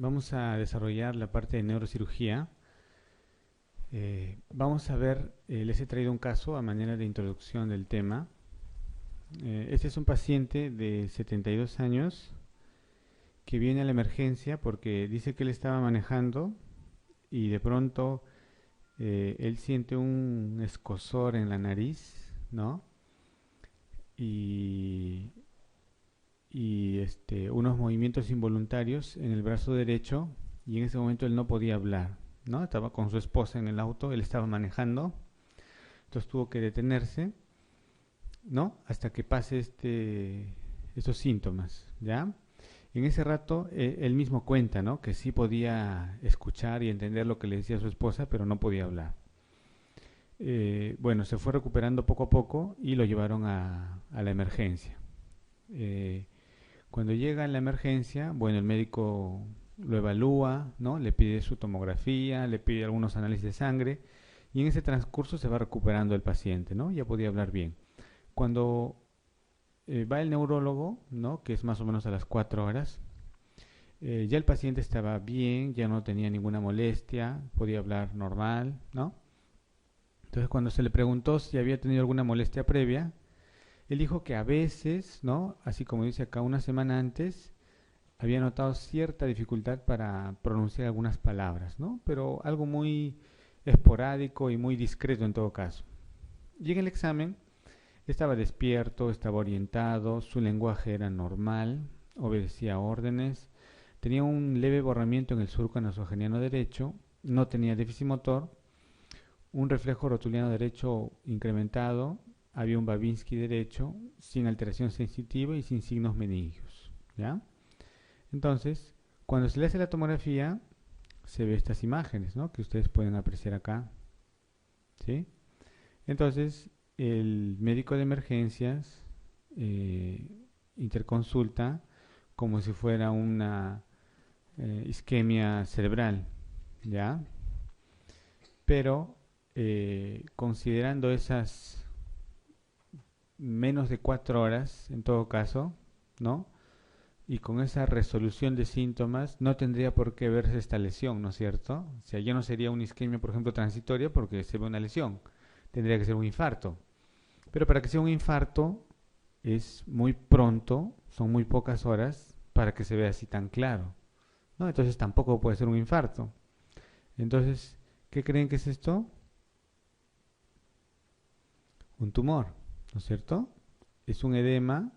vamos a desarrollar la parte de neurocirugía. Vamos a ver, les he traído un caso a manera de introducción del tema. Este es un paciente de 72 años que viene a la emergencia porque dice que él estaba manejando y de pronto él siente un escozor en la nariz, ¿no? Y, unos movimientos involuntarios en el brazo derecho, y en ese momento él no podía hablar, ¿no? Estaba con su esposa en el auto, él estaba manejando, entonces tuvo que detenerse, ¿no? Hasta que pase estos síntomas, ¿ya? En ese rato él mismo cuenta, ¿no? Que sí podía escuchar y entender lo que le decía su esposa, pero no podía hablar. Bueno, se fue recuperando poco a poco y lo llevaron a la emergencia. Eh, Cuando llega a la emergencia, bueno, el médico lo evalúa, ¿no? Le pide su tomografía, le pide algunos análisis de sangre y en ese transcurso se va recuperando el paciente, ¿no? Ya podía hablar bien. Cuando va el neurólogo, ¿no? Que es más o menos a las 4 horas, ya el paciente estaba bien, ya no tenía ninguna molestia, podía hablar normal, ¿no? Entonces cuando se le preguntó si había tenido alguna molestia previa, él dijo que a veces, ¿no? Así como dice acá, una semana antes había notado cierta dificultad para pronunciar algunas palabras, ¿no? Pero algo muy esporádico y muy discreto en todo caso. Y en el examen estaba despierto, estaba orientado, su lenguaje era normal, obedecía órdenes, tenía un leve borramiento en el surco nasogeniano derecho, no tenía déficit motor, un reflejo rotuliano derecho incrementado, había un Babinski derecho, sin alteración sensitiva y sin signos meningios, ¿ya? Entonces, cuando se le hace la tomografía, se ve estas imágenes, ¿no? Que ustedes pueden apreciar acá, ¿sí? Entonces, el médico de emergencias eh, interconsulta como si fuera una isquemia cerebral, ¿ya? Pero considerando esas menos de 4 horas, en todo caso, ¿no? Y con esa resolución de síntomas no tendría por qué verse esta lesión, ¿no es cierto? O sea, ya no sería una isquemia, por ejemplo, transitoria porque se ve una lesión. Tendría que ser un infarto. Pero para que sea un infarto es muy pronto, son muy pocas horas para que se vea así tan claro, ¿no? Entonces tampoco puede ser un infarto. Entonces, ¿qué creen que es esto? Un tumor, ¿no es cierto? Es un edema,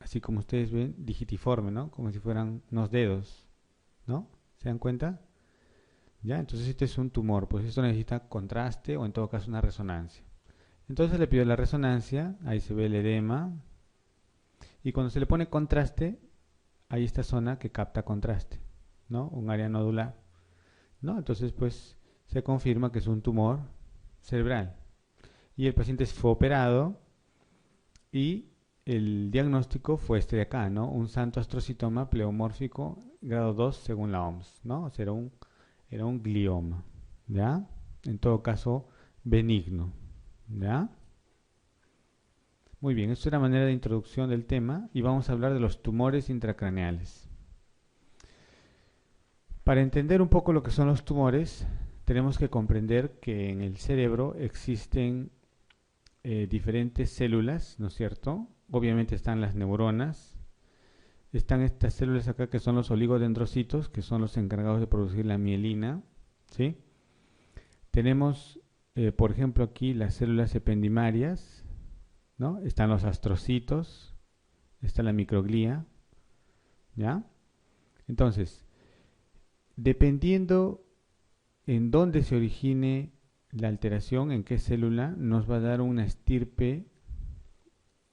así como ustedes ven, digitiforme, ¿no? Como si fueran unos dedos, ¿no? ¿Se dan cuenta? ¿Ya? Entonces este es un tumor, pues esto necesita contraste o en todo caso una resonancia. Entonces le pido la resonancia, ahí se ve el edema, y cuando se le pone contraste, hay esta zona que capta contraste, ¿no? Un área nodular, ¿no? Entonces pues se confirma que es un tumor cerebral. Y el paciente fue operado y el diagnóstico fue este de acá, ¿no? Un santo astrocitoma pleomórfico grado 2 según la OMS, ¿no? O sea, era un glioma, ¿ya? En todo caso, benigno, ¿ya? Muy bien, esto es una manera de introducción del tema y vamos a hablar de los tumores intracraneales. Para entender un poco lo que son los tumores, tenemos que comprender que en el cerebro existen diferentes células, ¿no es cierto? Obviamente están las neuronas, están estas células acá que son los oligodendrocitos, que son los encargados de producir la mielina, ¿sí? Tenemos, por ejemplo, aquí las células ependimarias, ¿no? Están los astrocitos, está la microglía, ¿ya? Entonces, dependiendo en dónde se origine la alteración, en qué célula, nos va a dar una estirpe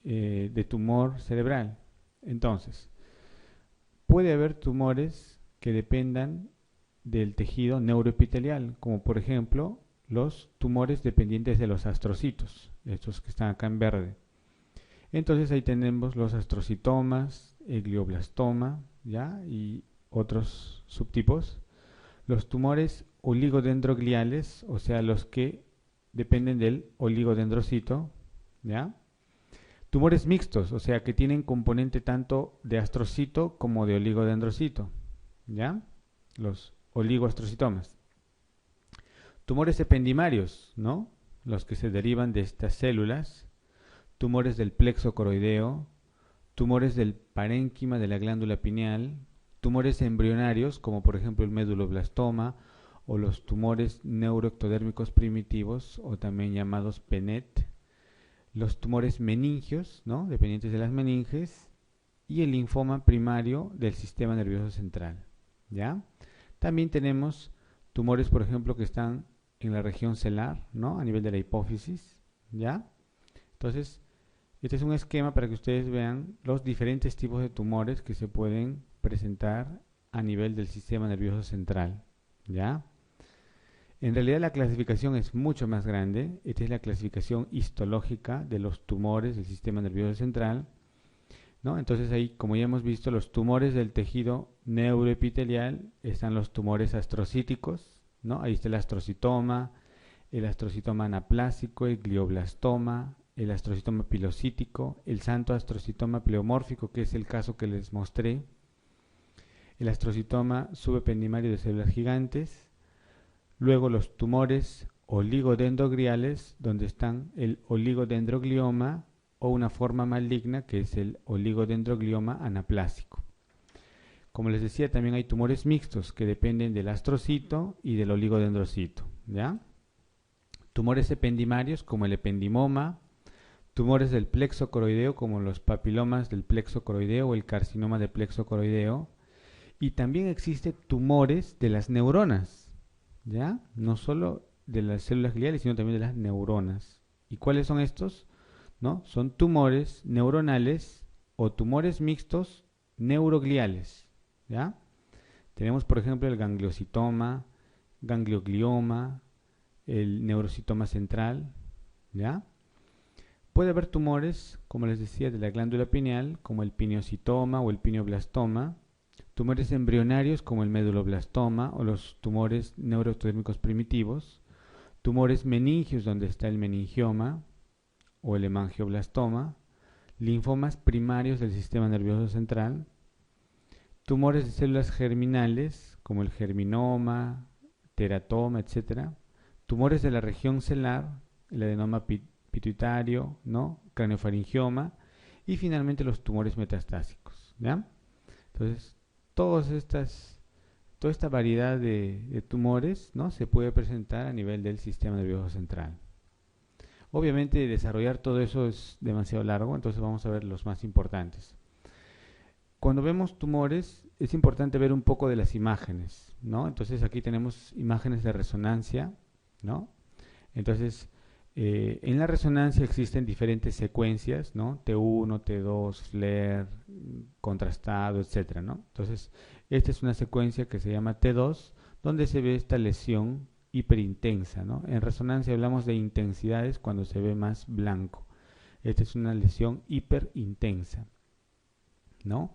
de tumor cerebral. Entonces, puede haber tumores que dependan del tejido neuroepitelial, como por ejemplo los tumores dependientes de los astrocitos, estos que están acá en verde. Entonces ahí tenemos los astrocitomas, el glioblastoma, ¿ya? Y otros subtipos. Los tumores oligodendrogliales, o sea, los que dependen del oligodendrocito, ¿ya? Tumores mixtos, o sea, que tienen componente tanto de astrocito como de oligodendrocito, ¿ya? los oligoastrocitomas. Tumores ependimarios, ¿no? Los que se derivan de estas células, tumores del plexo coroideo, tumores del parénquima de la glándula pineal, tumores embrionarios, como por ejemplo el méduloblastoma, o los tumores neuroectodérmicos primitivos, o también llamados PENET, los tumores meningios, ¿no? Dependientes de las meninges, y el linfoma primario del sistema nervioso central, ¿ya? También tenemos tumores, por ejemplo, que están en la región celar, ¿no? A nivel de la hipófisis, ¿ya? Entonces, este es un esquema para que ustedes vean los diferentes tipos de tumores que se pueden presentar a nivel del sistema nervioso central, ¿ya? En realidad la clasificación es mucho más grande. Esta es la clasificación histológica de los tumores del sistema nervioso central, ¿no? Entonces ahí, como ya hemos visto, los tumores del tejido neuroepitelial están los tumores astrocíticos, ¿no? Ahí está el astrocitoma anaplásico, el glioblastoma, el astrocitoma pilocítico, el santo astrocitoma pleomórfico, que es el caso que les mostré, el astrocitoma subependimario de células gigantes, luego los tumores oligodendrogliales, donde están el oligodendroglioma o una forma maligna que es el oligodendroglioma anaplásico. Como les decía, también hay tumores mixtos que dependen del astrocito y del oligodendrocito, ¿ya? Tumores ependimarios como el ependimoma, tumores del plexo coroideo como los papilomas del plexo coroideo o el carcinoma del plexo coroideo, y también existen tumores de las neuronas, ¿ya? No solo de las células gliales, sino también de las neuronas. ¿Y cuáles son estos? ¿No? Son tumores neuronales o tumores mixtos neurogliales, ¿ya? Tenemos, por ejemplo, el gangliocitoma, ganglioglioma, el neurocitoma central, ¿ya? Puede haber tumores, como les decía, de la glándula pineal, como el pineocitoma o el pineoblastoma, tumores embrionarios como el méduloblastoma o los tumores neuroectodérmicos primitivos, tumores meningios donde está el meningioma o el hemangioblastoma, linfomas primarios del sistema nervioso central, tumores de células germinales como el germinoma, teratoma, etc., tumores de la región celar, el adenoma pituitario, ¿no? Craneofaringioma, y finalmente los tumores metastásicos, ¿ya? Entonces, toda esta variedad de tumores, ¿no? Se puede presentar a nivel del sistema nervioso central. Obviamente desarrollar todo eso es demasiado largo, entonces vamos a ver los más importantes. Cuando vemos tumores es importante ver un poco de las imágenes, ¿no? Entonces aquí tenemos imágenes de resonancia, ¿no? Entonces en la resonancia existen diferentes secuencias, ¿no? T1, T2, FLAIR, contrastado, etcétera, ¿no? Entonces esta es una secuencia que se llama T2, donde se ve esta lesión hiperintensa, ¿no? En resonancia hablamos de intensidades cuando se ve más blanco. Esta es una lesión hiperintensa, ¿no?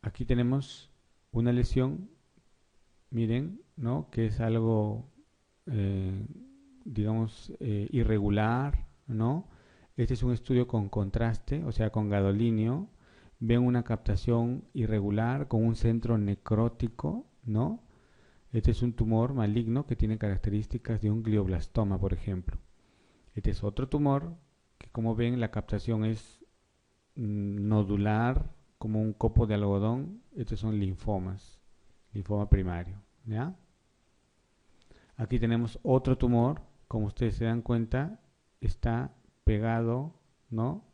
Aquí tenemos una lesión, miren, ¿no? Que es algo, digamos, irregular, ¿no? Este es un estudio con contraste, o sea, con gadolinio. Ven una captación irregular con un centro necrótico, ¿no? Este es un tumor maligno que tiene características de un glioblastoma, por ejemplo. Este es otro tumor que, como ven, la captación es nodular, como un copo de algodón. Estos son linfomas, linfoma primario, ¿ya? Aquí tenemos otro tumor, como ustedes se dan cuenta, está pegado, ¿no?,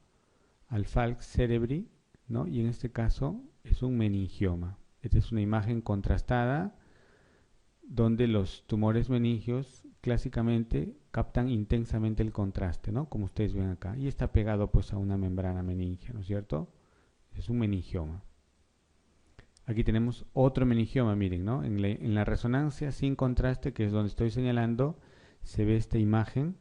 al falx cerebri, ¿no? Y en este caso es un meningioma. Esta es una imagen contrastada donde los tumores meningios clásicamente captan intensamente el contraste, ¿no? Como ustedes ven acá. Y está pegado pues a una membrana meningia, ¿no es cierto? Es un meningioma. Aquí tenemos otro meningioma, miren, ¿no? En la resonancia sin contraste, que es donde estoy señalando, se ve esta imagen.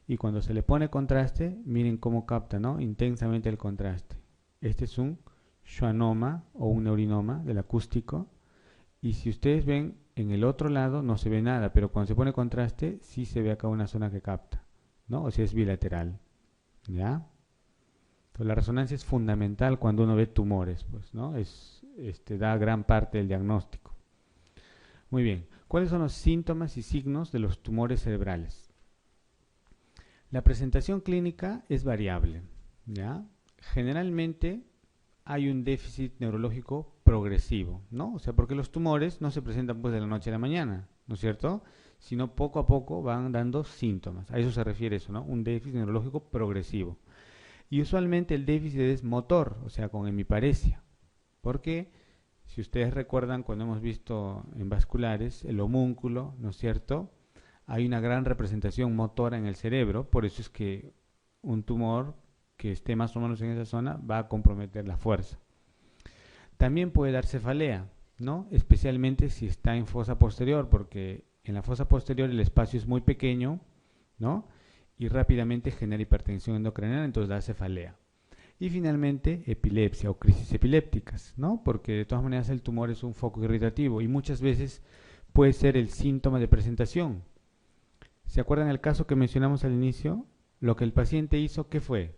Y cuando se le pone contraste, miren cómo capta, ¿no?, intensamente el contraste. Este es un schwannoma o un neurinoma del acústico. Y si ustedes ven, en el otro lado no se ve nada, pero cuando se pone contraste, sí se ve acá una zona que capta, ¿no? O sea, es bilateral, ¿ya? Pues la resonancia es fundamental cuando uno ve tumores, pues, ¿no? Da gran parte del diagnóstico. Muy bien. ¿Cuáles son los síntomas y signos de los tumores cerebrales? La presentación clínica es variable, ¿ya? Generalmente hay un déficit neurológico progresivo, ¿no? O sea, porque los tumores no se presentan pues de la noche a la mañana, ¿no es cierto? Sino poco a poco van dando síntomas. A eso se refiere eso, ¿no? Un déficit neurológico progresivo. Y usualmente el déficit es motor, o sea, con hemiparesia. Porque si ustedes recuerdan cuando hemos visto en vasculares el homúnculo, ¿no es cierto? Hay una gran representación motora en el cerebro, por eso es que un tumor que esté más o menos en esa zona va a comprometer la fuerza. También puede dar cefalea, ¿no? Especialmente si está en fosa posterior, porque en la fosa posterior el espacio es muy pequeño, ¿no? Y rápidamente genera hipertensión endocrinal, entonces da cefalea. Y finalmente, epilepsia o crisis epilépticas, ¿no? Porque de todas maneras el tumor es un foco irritativo y muchas veces puede ser el síntoma de presentación. ¿Se acuerdan el caso que mencionamos al inicio? Lo que el paciente hizo, ¿qué fue?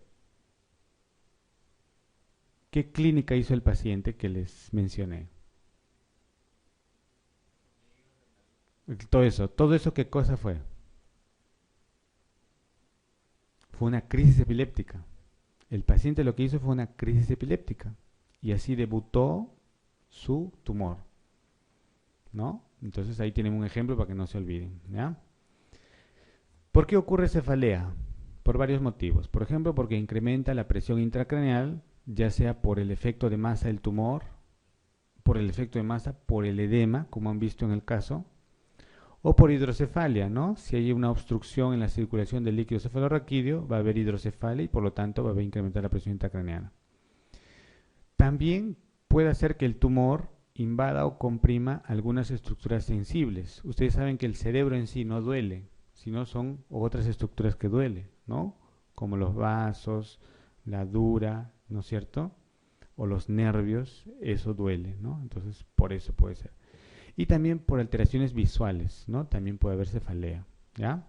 ¿Qué clínica hizo el paciente que les mencioné? Todo eso, ¿qué cosa fue? Fue una crisis epiléptica. El paciente lo que hizo fue una crisis epiléptica y así debutó su tumor, ¿no? Entonces ahí tienen un ejemplo para que no se olviden, ¿ya? ¿Por qué ocurre cefalea? Por varios motivos. Por ejemplo, porque incrementa la presión intracraneal, ya sea por el efecto de masa del tumor, por el efecto de masa, por el edema, como han visto en el caso, o por hidrocefalia, ¿no? Si hay una obstrucción en la circulación del líquido cefalorraquídeo, va a haber hidrocefalia y por lo tanto va a incrementar la presión intracraneana. También puede hacer que el tumor invada o comprima algunas estructuras sensibles. Ustedes saben que el cerebro en sí no duele, sino son otras estructuras que duelen, ¿no? Como los vasos, la dura, ¿no es cierto? O los nervios, eso duele, ¿no? Entonces, por eso puede ser. Y también por alteraciones visuales, ¿no? También puede haber cefalea, ¿ya?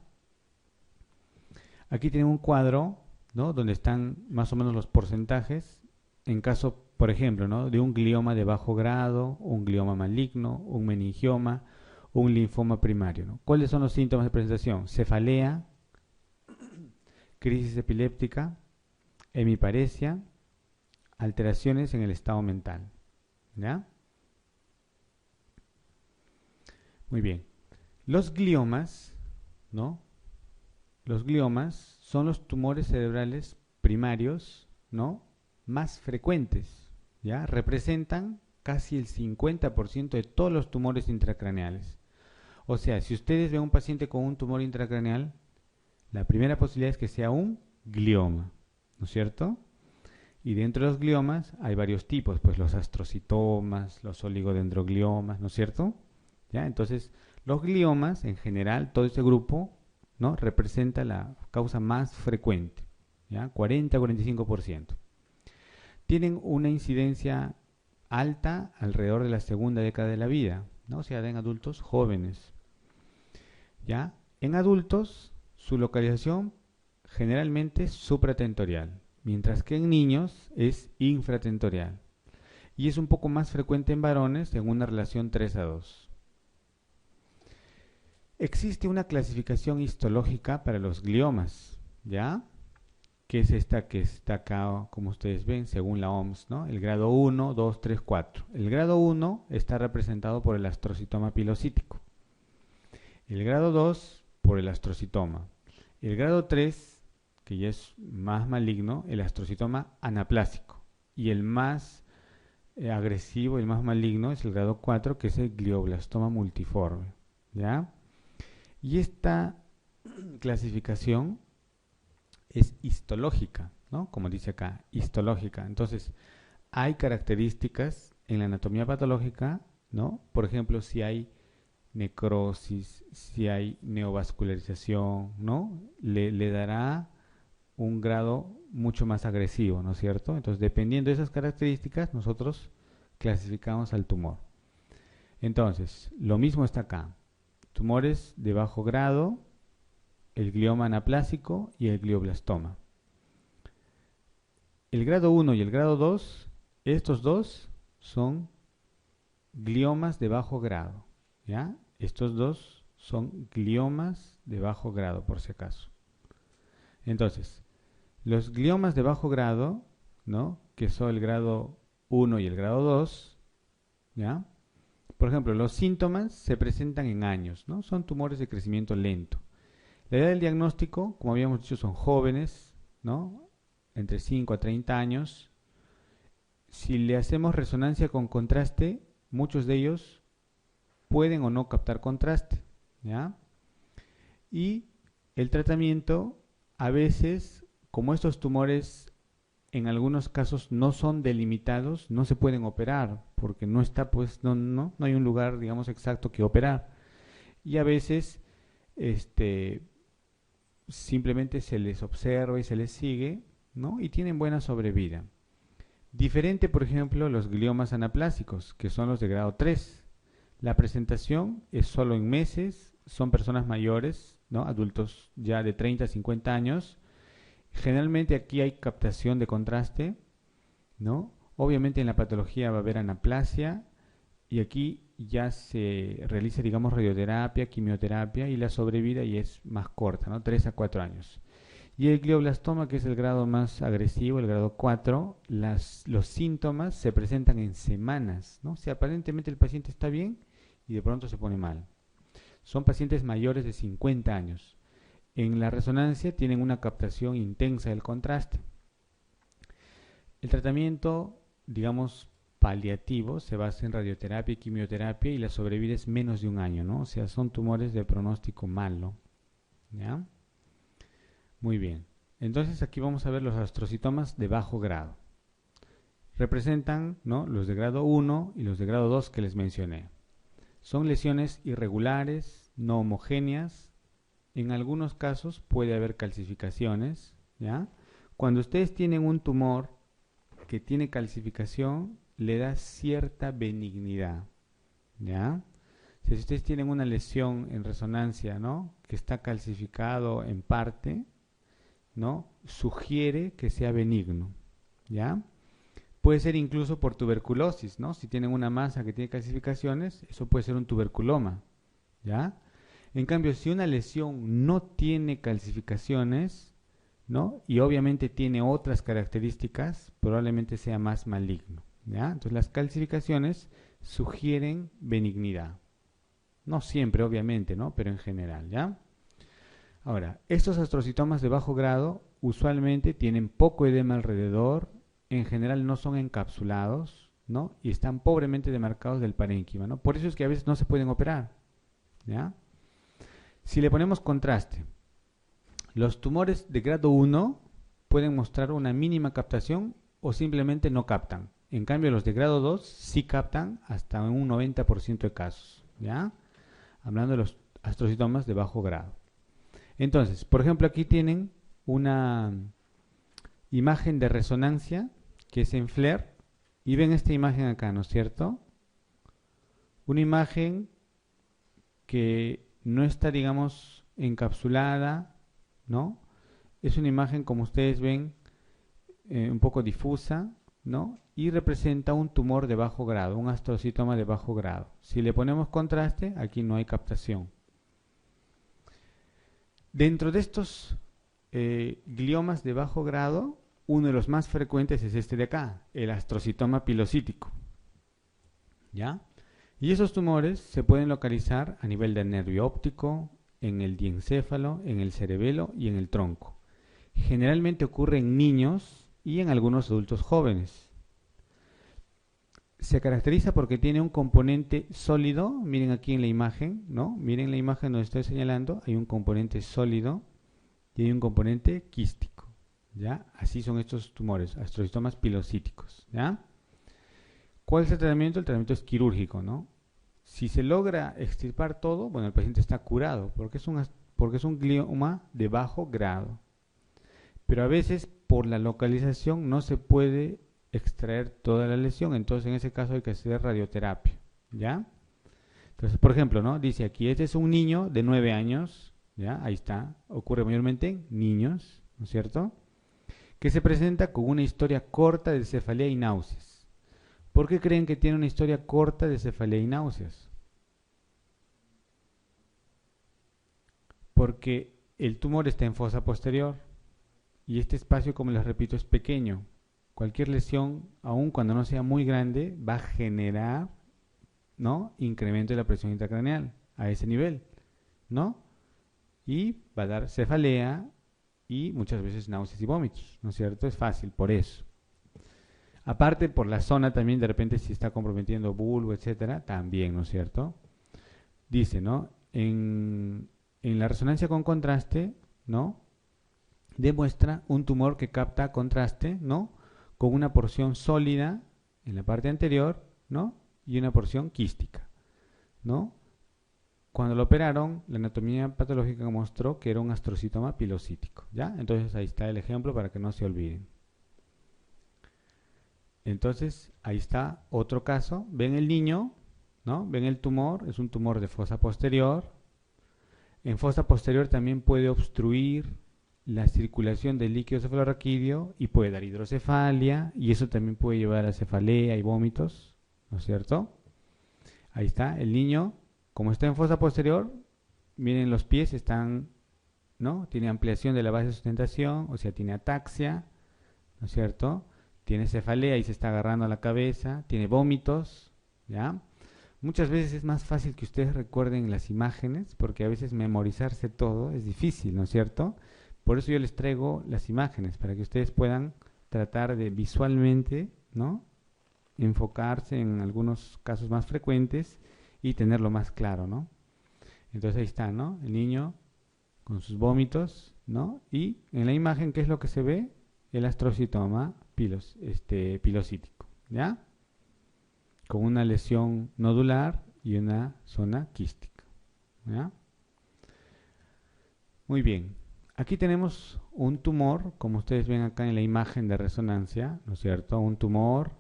Aquí tienen un cuadro, ¿no? Donde están más o menos los porcentajes en caso, por ejemplo, ¿no? De un glioma de bajo grado, un glioma maligno, un meningioma, un linfoma primario, ¿no? ¿Cuáles son los síntomas de presentación? Cefalea, crisis epiléptica, hemiparesia, alteraciones en el estado mental, ¿ya? Muy bien. Los gliomas, ¿no? Los gliomas son los tumores cerebrales primarios, ¿no? Más frecuentes, ¿ya? Representan casi el 50% de todos los tumores intracraneales. O sea, si ustedes ven a un paciente con un tumor intracraneal, la primera posibilidad es que sea un glioma, ¿no es cierto? Y dentro de los gliomas hay varios tipos, pues los astrocitomas, los oligodendrogliomas, ¿no es cierto? ¿Ya? Entonces, los gliomas en general, todo ese grupo, ¿no? Representa la causa más frecuente, ¿ya? 40-45%. Tienen una incidencia alta alrededor de la segunda década de la vida, ¿no? O sea, en adultos jóvenes, ¿ya? En adultos, su localización generalmente es supratentorial, mientras que en niños es infratentorial. Y es un poco más frecuente en varones en una relación 3:2. Existe una clasificación histológica para los gliomas, ¿ya? Que es esta que está acá, como ustedes ven, según la OMS, ¿no? El grado 1, 2, 3, 4. El grado 1 está representado por el astrocitoma pilocítico. El grado 2 por el astrocitoma. El grado 3, que ya es más maligno, el astrocitoma anaplásico. Y el más agresivo, el más maligno, es el grado 4, que es el glioblastoma multiforme, ¿ya? Y esta clasificación es histológica, ¿no? Como dice acá, histológica. Entonces, hay características en la anatomía patológica, ¿no? Por ejemplo, si hay necrosis, si hay neovascularización, ¿no? Le dará un grado mucho más agresivo, ¿no es cierto? Entonces, dependiendo de esas características, nosotros clasificamos al tumor. Entonces, lo mismo está acá. Tumores de bajo grado, el glioma anaplásico y el glioblastoma. el grado 1 y el grado 2, estos dos son gliomas de bajo grado, ¿ya? Estos dos son gliomas de bajo grado, por si acaso. Entonces, los gliomas de bajo grado, ¿no? Que son el grado 1 y el grado 2, ¿ya? Por ejemplo, los síntomas se presentan en años, ¿no? Son tumores de crecimiento lento. La edad del diagnóstico, como habíamos dicho, son jóvenes, ¿no? Entre 5 a 30 años. Si le hacemos resonancia con contraste, muchos de ellos pueden o no captar contraste, ¿ya? Y el tratamiento, a veces, como estos tumores en algunos casos no son delimitados, no se pueden operar, porque no está, pues, no hay un lugar, digamos, exacto que operar. Y a veces, simplemente se les observa y se les sigue, ¿no? Y tienen buena sobrevida. Diferente, por ejemplo, los gliomas anaplásicos, que son los de grado 3. La presentación es solo en meses, son personas mayores, ¿no? Adultos ya de 30 a 50 años. Generalmente aquí hay captación de contraste, ¿no? Obviamente en la patología va a haber anaplasia y aquí ya se realiza, digamos, radioterapia, quimioterapia y la sobrevida y es más corta, ¿no? 3 a 4 años. Y el glioblastoma, que es el grado más agresivo, el grado 4, los síntomas se presentan en semanas, ¿no? Si aparentemente el paciente está bien y de pronto se pone mal. Son pacientes mayores de 50 años. En la resonancia tienen una captación intensa del contraste. El tratamiento, digamos, paliativo se basa en radioterapia y quimioterapia y la sobrevida es menos de un año, ¿no? O sea, son tumores de pronóstico malo, ¿ya? Muy bien. Entonces aquí vamos a ver los astrocitomas de bajo grado. Representan, ¿no?, los de grado 1 y los de grado 2 que les mencioné. Son lesiones irregulares, no homogéneas. En algunos casos puede haber calcificaciones, ¿ya? Cuando ustedes tienen un tumor que tiene calcificación, le da cierta benignidad, ¿ya? Si ustedes tienen una lesión en resonancia, ¿no?, que está calcificado en parte, ¿no?, sugiere que sea benigno, ¿ya? Puede ser incluso por tuberculosis, ¿no? Si tienen una masa que tiene calcificaciones, eso puede ser un tuberculoma, ¿ya? En cambio, si una lesión no tiene calcificaciones, ¿no?, y obviamente tiene otras características, probablemente sea más maligno, ¿ya? Entonces las calcificaciones sugieren benignidad. No siempre, obviamente, ¿no?, pero en general, ¿ya? Ahora, estos astrocitomas de bajo grado usualmente tienen poco edema alrededor, en general no son encapsulados, ¿no?, y están pobremente demarcados del parénquima, ¿no? Por eso es que a veces no se pueden operar, ¿ya? Si le ponemos contraste, los tumores de grado 1 pueden mostrar una mínima captación o simplemente no captan. En cambio, los de grado 2 sí captan hasta un 90% de casos, ¿ya? Hablando de los astrocitomas de bajo grado. Entonces, por ejemplo, aquí tienen una imagen de resonancia que es en FLAIR y ven esta imagen acá, ¿no es cierto? Una imagen que no está, digamos, encapsulada, ¿no? Es una imagen, como ustedes ven, un poco difusa, ¿no? Y representa un tumor de bajo grado, un astrocitoma de bajo grado. Si le ponemos contraste, aquí no hay captación. Dentro de estos gliomas de bajo grado, uno de los más frecuentes es este de acá, el astrocitoma pilocítico, ¿ya? Y esos tumores se pueden localizar a nivel del nervio óptico, en el diencéfalo, en el cerebelo y en el tronco. Generalmente ocurre en niños y en algunos adultos jóvenes. Se caracteriza porque tiene un componente sólido, miren aquí en la imagen, ¿no? Miren la imagen donde estoy señalando, hay un componente sólido y hay un componente quístico, ¿ya? Así son estos tumores, astrocitomas pilocíticos, ¿ya? ¿Cuál es el tratamiento? El tratamiento es quirúrgico, ¿no? Si se logra extirpar todo, bueno, el paciente está curado, porque es un glioma de bajo grado. Pero a veces, por la localización, no se puede extraer toda la lesión, entonces en ese caso hay que hacer radioterapia, ¿ya? Entonces, por ejemplo, ¿no?, dice aquí, este es un niño de 9 años, ¿ya? Ahí está, ocurre mayormente en niños, ¿no es cierto?, que se presenta con una historia corta de cefalea y náuseas. ¿Por qué creen que tiene una historia corta de cefalea y náuseas? Porque el tumor está en fosa posterior y este espacio, como les repito, es pequeño. Cualquier lesión, aun cuando no sea muy grande, va a generar, ¿no?, incremento de la presión intracraneal a ese nivel, ¿no? Y va a dar cefalea y muchas veces náuseas y vómitos, ¿no es cierto? Es fácil por eso. Aparte, por la zona también, de repente, si está comprometiendo bulbo, etcétera, también, ¿no es cierto? Dice, ¿no? En la resonancia con contraste, ¿no?, demuestra un tumor que capta contraste, ¿no?, con una porción sólida en la parte anterior, ¿no?, y una porción quística, ¿no? Cuando lo operaron, la anatomía patológica mostró que era un astrocitoma pilocítico, ¿ya? Entonces ahí está el ejemplo para que no se olviden. Entonces ahí está otro caso. Ven el niño, ¿no? Ven el tumor, es un tumor de fosa posterior. En fosa posterior también puede obstruir la circulación del líquido cefalorraquídeo y puede dar hidrocefalia, y eso también puede llevar a cefalea y vómitos, ¿no es cierto? Ahí está el niño. Como está en fosa posterior, miren, los pies están, ¿no?, tiene ampliación de la base de sustentación, o sea, tiene ataxia, ¿no es cierto? Tiene cefalea y se está agarrando a la cabeza, tiene vómitos, ¿ya? Muchas veces es más fácil que ustedes recuerden las imágenes, porque a veces memorizarse todo es difícil, ¿no es cierto? Por eso yo les traigo las imágenes, para que ustedes puedan tratar de visualmente, ¿no?, enfocarse en algunos casos más frecuentes y tenerlo más claro, ¿no? Entonces ahí está, ¿no?, el niño con sus vómitos, ¿no? Y en la imagen, ¿qué es lo que se ve? El astrocitoma pilocítico, ¿ya? Con una lesión nodular y una zona quística, ¿ya? Muy bien. Aquí tenemos un tumor, como ustedes ven acá en la imagen de resonancia, ¿no es cierto? Un tumor,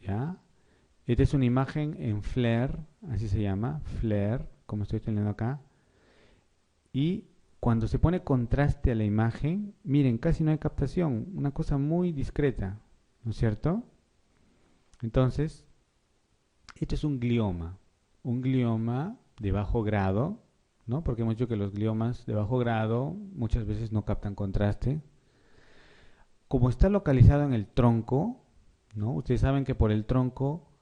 ¿ya? Esta es una imagen en FLAIR, así se llama, FLAIR, como estoy teniendo acá. Y cuando se pone contraste a la imagen, miren, casi no hay captación, una cosa muy discreta, ¿no es cierto? Entonces, esto es un glioma de bajo grado, ¿no? Porque hemos dicho que los gliomas de bajo grado muchas veces no captan contraste. Como está localizado en el tronco, ¿no? Ustedes saben que por el tronco,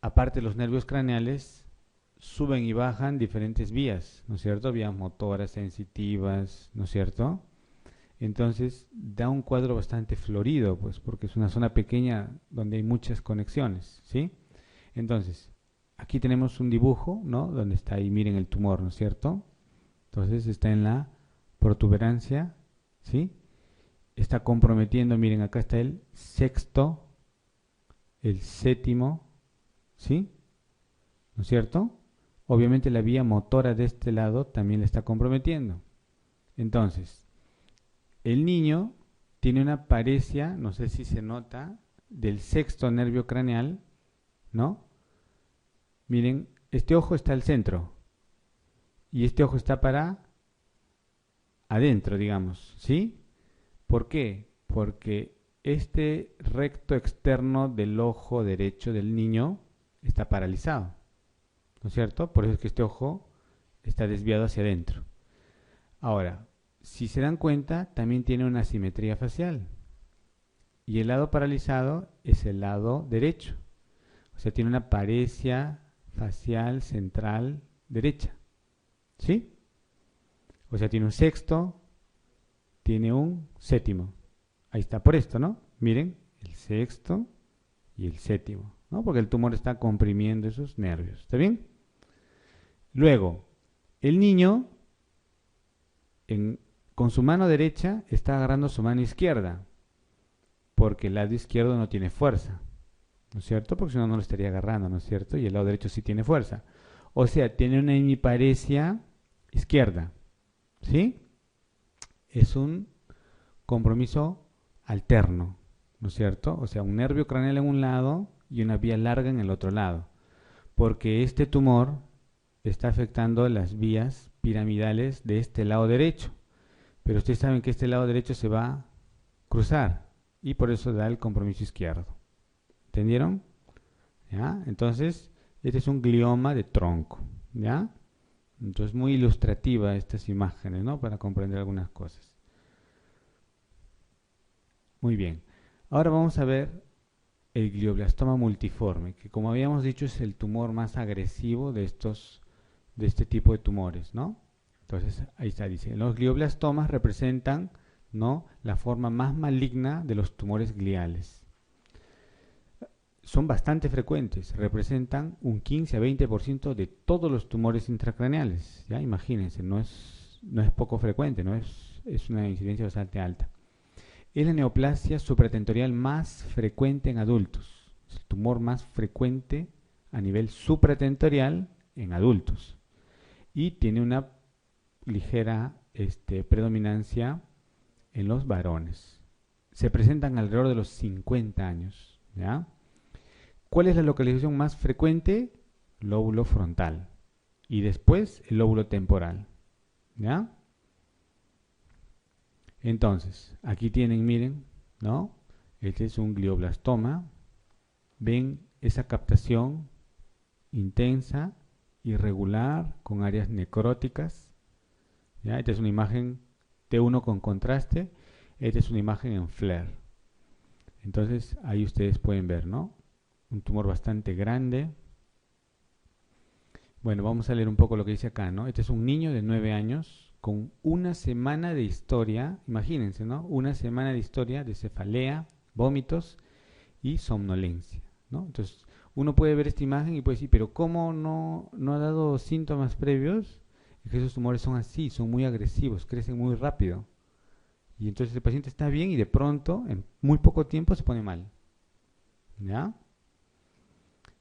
aparte de los nervios craneales, suben y bajan diferentes vías, ¿no es cierto? Vías motoras, sensitivas, ¿no es cierto? Entonces da un cuadro bastante florido, pues, porque es una zona pequeña donde hay muchas conexiones, ¿sí? Entonces, aquí tenemos un dibujo, ¿no?, donde está ahí, miren el tumor, ¿no es cierto? Entonces está en la protuberancia, ¿sí? Está comprometiendo, miren, acá está el sexto, el séptimo, ¿sí? ¿No es cierto? Obviamente la vía motora de este lado también la está comprometiendo. Entonces, el niño tiene una paresia, no sé si se nota, del sexto nervio craneal, ¿no? Miren, este ojo está al centro y este ojo está para adentro, digamos, ¿sí? ¿Por qué? Porque este recto externo del ojo derecho del niño está paralizado, ¿no es cierto? Por eso es que este ojo está desviado hacia adentro. Ahora, si se dan cuenta, también tiene una asimetría facial. Y el lado paralizado es el lado derecho. O sea, tiene una paresia facial central derecha. ¿Sí? O sea, tiene un sexto, tiene un séptimo. Ahí está por esto, ¿no? Miren, el sexto y el séptimo, ¿no? Porque el tumor está comprimiendo esos nervios. ¿Está bien? Luego, el niño con su mano derecha está agarrando su mano izquierda, porque el lado izquierdo no tiene fuerza, ¿no es cierto? Porque si no, no lo estaría agarrando, ¿no es cierto? Y el lado derecho sí tiene fuerza. O sea, tiene una hemiparesia izquierda, ¿sí? Es un compromiso alterno, ¿no es cierto? O sea, un nervio craneal en un lado y una vía larga en el otro lado, porque este tumor está afectando las vías piramidales de este lado derecho. Pero ustedes saben que este lado derecho se va a cruzar y por eso da el compromiso izquierdo. ¿Entendieron? ¿Ya? Entonces, este es un glioma de tronco. ¿Ya? Entonces, muy ilustrativa estas imágenes, ¿no? Para comprender algunas cosas. Muy bien. Ahora vamos a ver el glioblastoma multiforme, que como habíamos dicho es el tumor más agresivo de este tipo de tumores, ¿no? Entonces, ahí está, dice, los glioblastomas representan, ¿no?, la forma más maligna de los tumores gliales. Son bastante frecuentes, representan un 15 a 20% de todos los tumores intracraneales, ¿ya? Imagínense, no es poco frecuente, ¿no? Es una incidencia bastante alta. Es la neoplasia supratentorial más frecuente en adultos. Es el tumor más frecuente a nivel supratentorial en adultos. Y tiene una ligera predominancia en los varones. Se presentan alrededor de los 50 años. ¿Ya? ¿Cuál es la localización más frecuente? Lóbulo frontal. Y después el lóbulo temporal. ¿Ya? Entonces, aquí tienen, miren, ¿no? Este es un glioblastoma. Ven esa captación intensa, irregular, con áreas necróticas. ¿Ya? Esta es una imagen T1 con contraste. Esta es una imagen en FLAIR. Entonces, ahí ustedes pueden ver, ¿no? Un tumor bastante grande. Bueno, vamos a leer un poco lo que dice acá, ¿no? Este es un niño de 9 años con una semana de historia, imagínense, ¿no? Una semana de historia de cefalea, vómitos y somnolencia, ¿no? Entonces, uno puede ver esta imagen y puede decir, pero ¿cómo no ha dado síntomas previos? Es que esos tumores son así, son muy agresivos, crecen muy rápido. Y entonces el paciente está bien y de pronto, en muy poco tiempo, se pone mal. ¿Ya?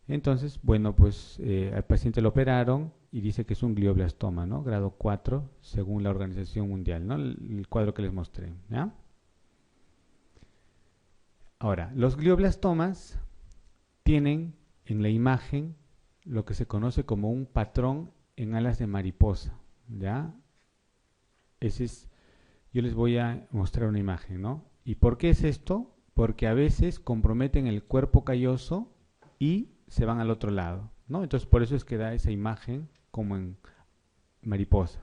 Entonces, bueno, pues al paciente lo operaron y dice que es un glioblastoma, ¿no? Grado 4, según la Organización Mundial, ¿no? El cuadro que les mostré, ¿ya? Ahora, los glioblastomas tienen en la imagen lo que se conoce como un patrón en alas de mariposa, ¿ya? Ese es, yo les voy a mostrar una imagen, ¿no? ¿Y por qué es esto? Porque a veces comprometen el cuerpo calloso y se van al otro lado, ¿no? Entonces por eso es que da esa imagen como en mariposa.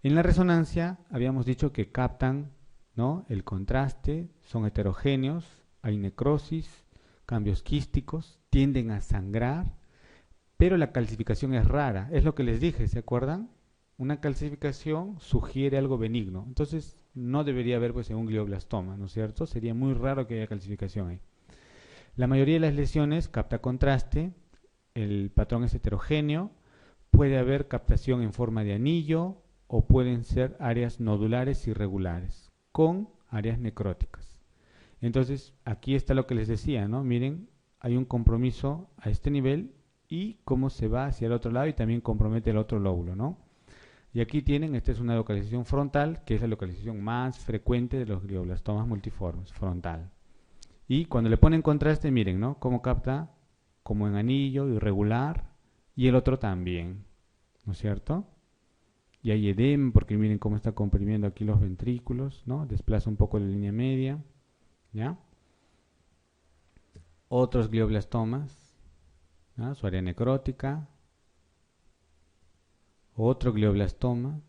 En la resonancia habíamos dicho que captan, ¿no?, el contraste, son heterogéneos, hay necrosis, cambios quísticos, tienden a sangrar, pero la calcificación es rara. Es lo que les dije, ¿se acuerdan? Una calcificación sugiere algo benigno. Entonces no debería haber pues un glioblastoma, ¿no es cierto? Sería muy raro que haya calcificación ahí. La mayoría de las lesiones capta contraste, el patrón es heterogéneo, puede haber captación en forma de anillo o pueden ser áreas nodulares irregulares con áreas necróticas. Entonces, aquí está lo que les decía, ¿no? Miren, hay un compromiso a este nivel y cómo se va hacia el otro lado y también compromete el otro lóbulo, ¿no? Y aquí tienen, esta es una localización frontal, que es la localización más frecuente de los glioblastomas multiformes, frontal. Y cuando le ponen contraste, miren, ¿no?, cómo capta como en anillo, irregular, y el otro también, ¿no es cierto? Y hay edema, porque miren cómo está comprimiendo aquí los ventrículos, ¿no? Desplaza un poco la línea media, ¿ya? Otros glioblastomas, ¿no?, su área necrótica. Otro glioblastoma,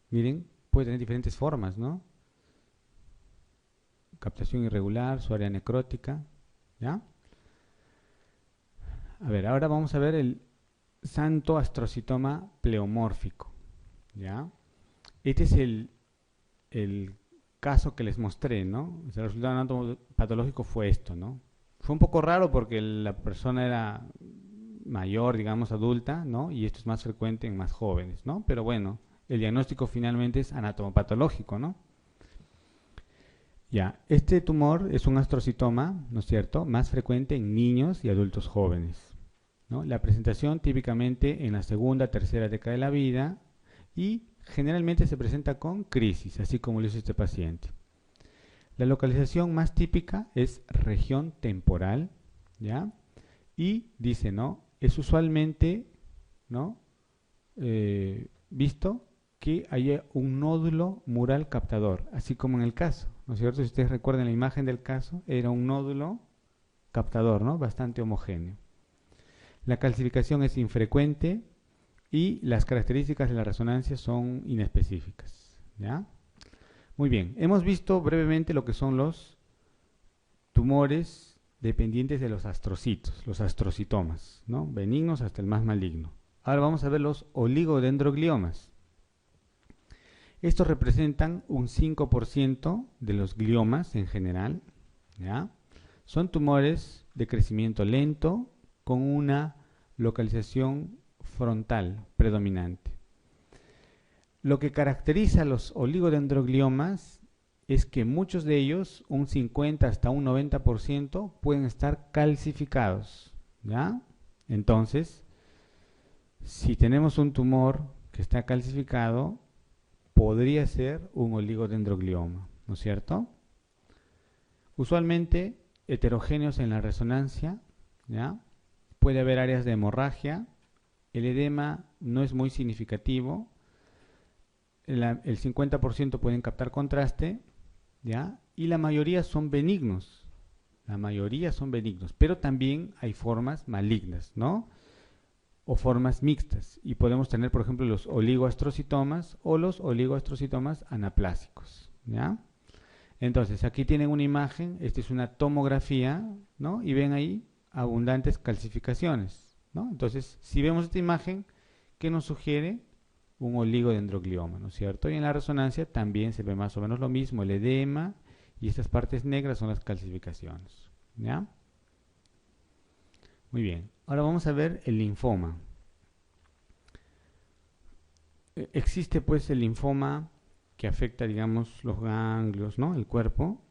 miren, puede tener diferentes formas, ¿no? Captación irregular, su área necrótica, ¿ya? A ver, ahora vamos a ver el santo astrocitoma pleomórfico, ¿ya? Este es el caso que les mostré, ¿no? O sea, el resultado anatomopatológico fue esto, ¿no? Fue un poco raro porque la persona era mayor, digamos, adulta, ¿no? Y esto es más frecuente en más jóvenes, ¿no? Pero bueno, el diagnóstico finalmente es anatomopatológico, ¿no? Ya, este tumor es un astrocitoma, ¿no es cierto?, más frecuente en niños y adultos jóvenes, ¿no? La presentación típicamente en la segunda, tercera década de la vida y generalmente se presenta con crisis, así como lo hizo este paciente. La localización más típica es región temporal, ¿ya? Y dice, ¿no?, es usualmente, ¿no?, visto que haya un nódulo mural captador, así como en el caso, ¿no es cierto? Si ustedes recuerdan la imagen del caso, era un nódulo captador, ¿no? Bastante homogéneo. La calcificación es infrecuente y las características de la resonancia son inespecíficas, ¿ya? Muy bien, hemos visto brevemente lo que son los tumores dependientes de los astrocitos, los astrocitomas, ¿no? Benignos hasta el más maligno. Ahora vamos a ver los oligodendrogliomas. Estos representan un 5% de los gliomas en general, ¿ya? Son tumores de crecimiento lento con una localización frontal predominante. Lo que caracteriza a los oligodendrogliomas es que muchos de ellos, un 50 hasta un 90%, pueden estar calcificados, ¿ya? Entonces, si tenemos un tumor que está calcificado, podría ser un oligodendroglioma, ¿no es cierto? Usualmente heterogéneos en la resonancia, ¿ya? Puede haber áreas de hemorragia, el edema no es muy significativo, el 50% pueden captar contraste, ¿ya? Y la mayoría son benignos, pero también hay formas malignas, ¿no? O formas mixtas, y podemos tener, por ejemplo, los oligoastrocitomas o los oligoastrocitomas anaplásicos, ¿ya? Entonces, aquí tienen una imagen, esta es una tomografía, ¿no? Y ven ahí abundantes calcificaciones, ¿no? Entonces, si vemos esta imagen, ¿qué nos sugiere? Un oligodendroglioma, ¿no es cierto? Y en la resonancia también se ve más o menos lo mismo, el edema, y estas partes negras son las calcificaciones, ¿ya? Muy bien, ahora vamos a ver el linfoma. Existe pues el linfoma que afecta, digamos, los ganglios, ¿no? El cuerpo,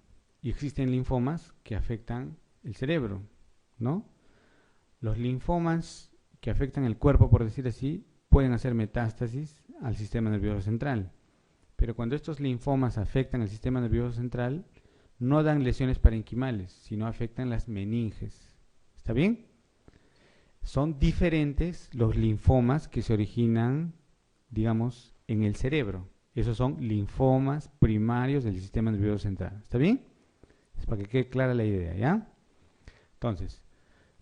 y existen linfomas que afectan el cerebro, ¿no? Los linfomas que afectan el cuerpo, por decir así, pueden hacer metástasis al sistema nervioso central. Pero cuando estos linfomas afectan el sistema nervioso central, no dan lesiones parenquimales, sino afectan las meninges. ¿Está bien? Son diferentes los linfomas que se originan, digamos, en el cerebro. Esos son linfomas primarios del sistema nervioso central. ¿Está bien? Es para que quede clara la idea, ¿ya? Entonces,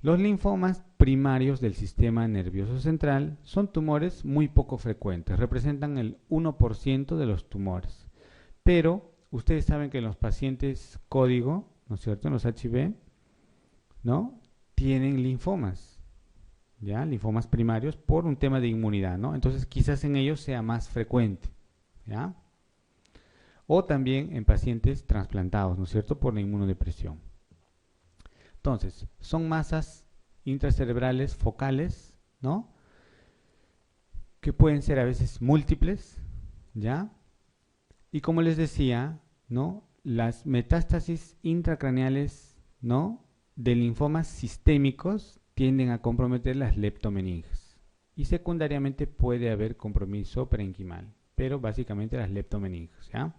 los linfomas primarios del sistema nervioso central son tumores muy poco frecuentes, representan el 1% de los tumores. Pero ustedes saben que en los pacientes código, ¿no es cierto?, en los HIV, ¿no?, tienen linfomas, ¿ya? Linfomas primarios por un tema de inmunidad, ¿no? Entonces quizás en ellos sea más frecuente, ¿ya? O también en pacientes trasplantados, ¿no es cierto?, por la inmunodepresión. Entonces, son masas intracerebrales focales, ¿no?, que pueden ser a veces múltiples, ¿ya? Y como les decía, ¿no?, las metástasis intracraneales, ¿no?, de linfomas sistémicos tienden a comprometer las leptomeninges. Y secundariamente puede haber compromiso parenquimal, pero básicamente las leptomeninges, ¿ya?